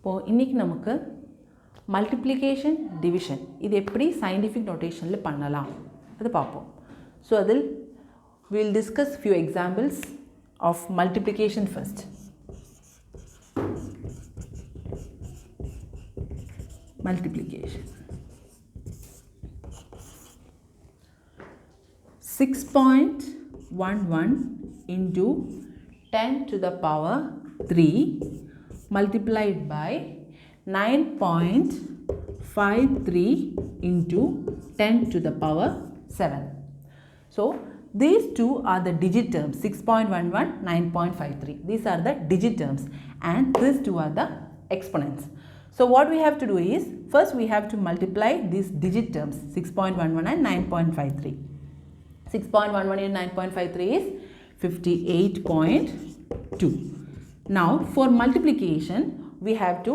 இப்போ இன்னைக்கு நமக்கு மல்டிப்ளிகேஷன் டிவிஷன் இது எப்படி சயின்டிஃபிக் நோட்டேஷனில் பண்ணலாம் அது பார்ப்போம். ஸோ அதில் we will discuss few examples of multiplication first. Multiplication. 6.11 into 10 to the power 3 multiplied by 9.53 into 10 to the power 7. So, these two are the digit terms 6.11, 9.53. These are the digit terms and these two are the exponents. So, what we have to do is first we have to multiply these digit terms 6.11 and 9.53. 6.11 and 9.53 is 58.2. Now, for multiplication we have to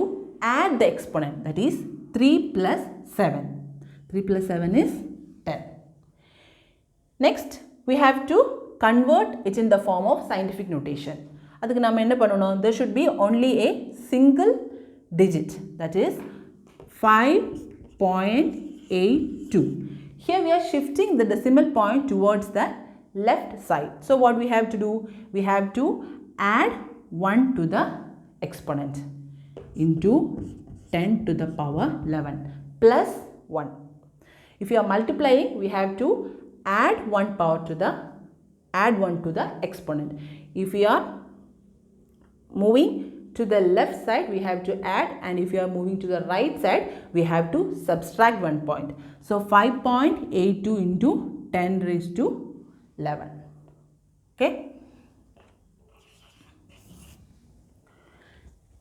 add the exponent, that is 3 plus 7. 3 plus 7 is 10. Next, we have to convert it in the form of scientific notation. அதுக்கு நாம என்ன பண்ணணும்? There should be only a single digit, that is 5.82. Here we are shifting the decimal point towards the left side. So what we have to do? We have to add 1 to the exponent into 10 to the power 11 plus 1. If you are multiplying, we have to add 1 to the exponent. If we are moving to the left side, we have to add, and if you are moving to the right side, we have to subtract 1 point. So 5.82 into 10 raised to 11. Okay.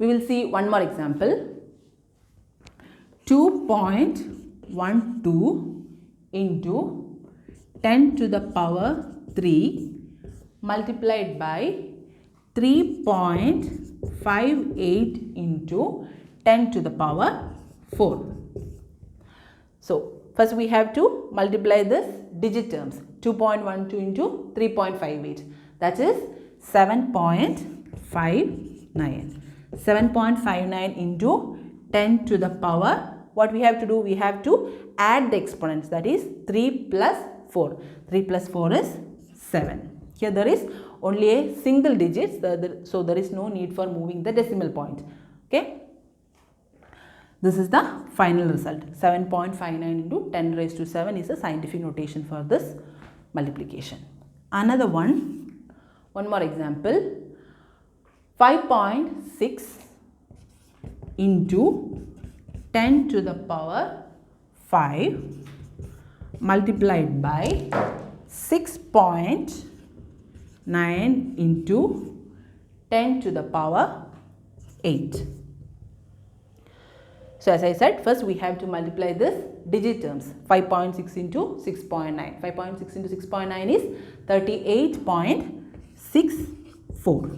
We will see one more example. 2.12 into 10 to the power 3 multiplied by 3.58 into 10 to the power 4. So, first we have to multiply this digit terms 2.12 into 3.58, that is 7.59. 7.59 into 10 to the power, what we have to do? We have to add the exponents, that is 3 plus 4. 3 plus 4 is 7. Here there is only a single digit, so there is no need for moving the decimal point. Okay. This is the final result. 7.59 into 10 raised to 7 is a scientific notation for this multiplication. Another one more example. 5.6 into 10 to the power 5 multiplied by 6.9 into 10 to the power 8. So as I said, first we have to multiply this digit terms 5.6 into 6.9. 5.6 into 6.9 is 38.64.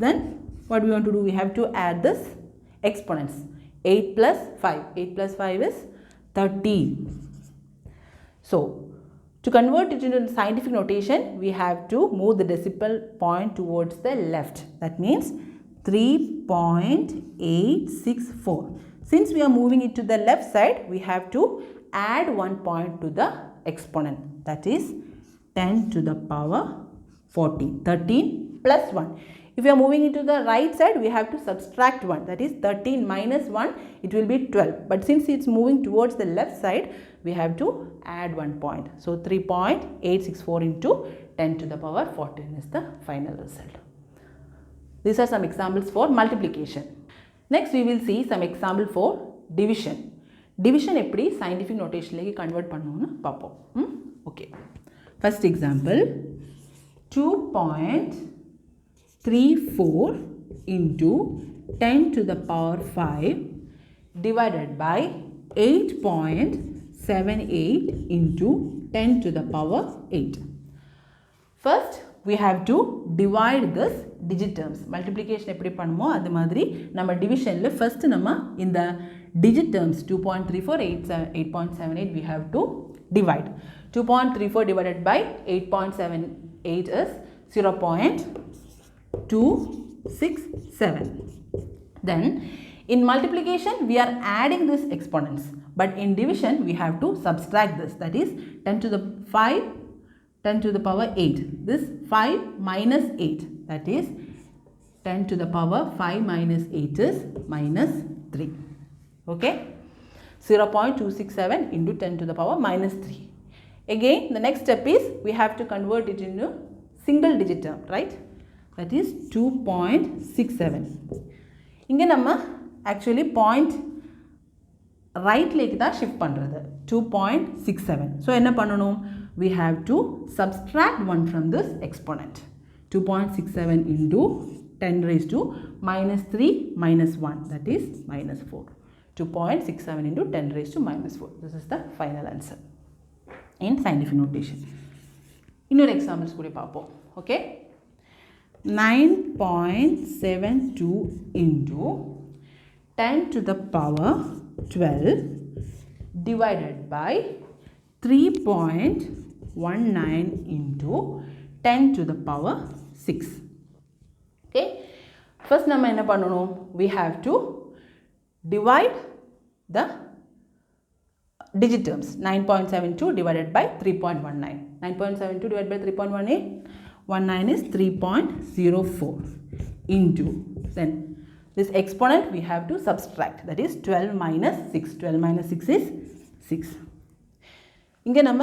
Then what we want to do? We have to add this exponents. 8 plus 5. 8 plus 5 is 13. So, to convert it into scientific notation, we have to move the decimal point towards the left. That means 3.864. Since we are moving it to the left side, we have to add 1 point to the exponent. That is 10 to the power 40. 13 plus 1. If you are moving it to the right side, we have to subtract 1. That is 13 minus 1, it will be 12. But since it's moving towards the left side, we have to add 1 point. So 3.864 into 10 to the power 14 is the final result. These are some examples for multiplication. Next, we will see some example for division. Division எப்படி scientific notation லேக்கு convert பண்ணணும்னு பார்ப்போம். Okay. First example, 2.34 into 10 to the power 5 divided by 8.78 into 10 to the power 8. First, we have to divide this digit terms. Multiplication எப்படி பண்ணுமோ அது மாதிரி நம்ம divisionல first நம்ம இந்த digit terms 2.34, 8.78 we have to divide. 2.34 divided by 8.78 is 0.267. Then in multiplication we are adding these exponents, but in division we have to subtract this, that is 10 to the 5, 10 to the power 8. This 5 minus 8, that is 10 to the power 5 minus 8 is minus 3. Okay, 0.267 into 10 to the power minus 3. Again the next step is we have to convert it into single digit term, right? That is 2.67. இங்கே நம்ம actually point right லேக்கு தான் shift பண்ணுறது 2.67. So என்ன பண்ணணும்? We have to subtract 1 from this exponent. 2.67 into 10 raised to minus 3 minus 1, that is minus 4. 2.67 into 10 raised to minus 4. This is the final answer in scientific notation. இன்னொரு examples கூட பார்ப்போம். Okay, 9.72 into 10 to the power 12 divided by 3.19 into 10 to the power 6. Okay, first நம்ம என்ன பண்ணணும்? We have to divide the digit terms. 9.72 divided by 3.19. 9.72 divided by 3.18. 19 is 3.04 into, then this exponent we have to subtract, that is 12 minus 6. 12 minus 6 is 6. இங்கே நம்ம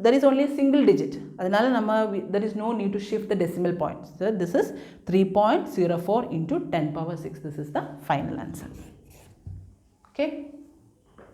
there is only a single digit, அதனால நம்ம there is no need to shift the decimal point. So this is 3.04 into 10 power 6. This is the final answer. Okay.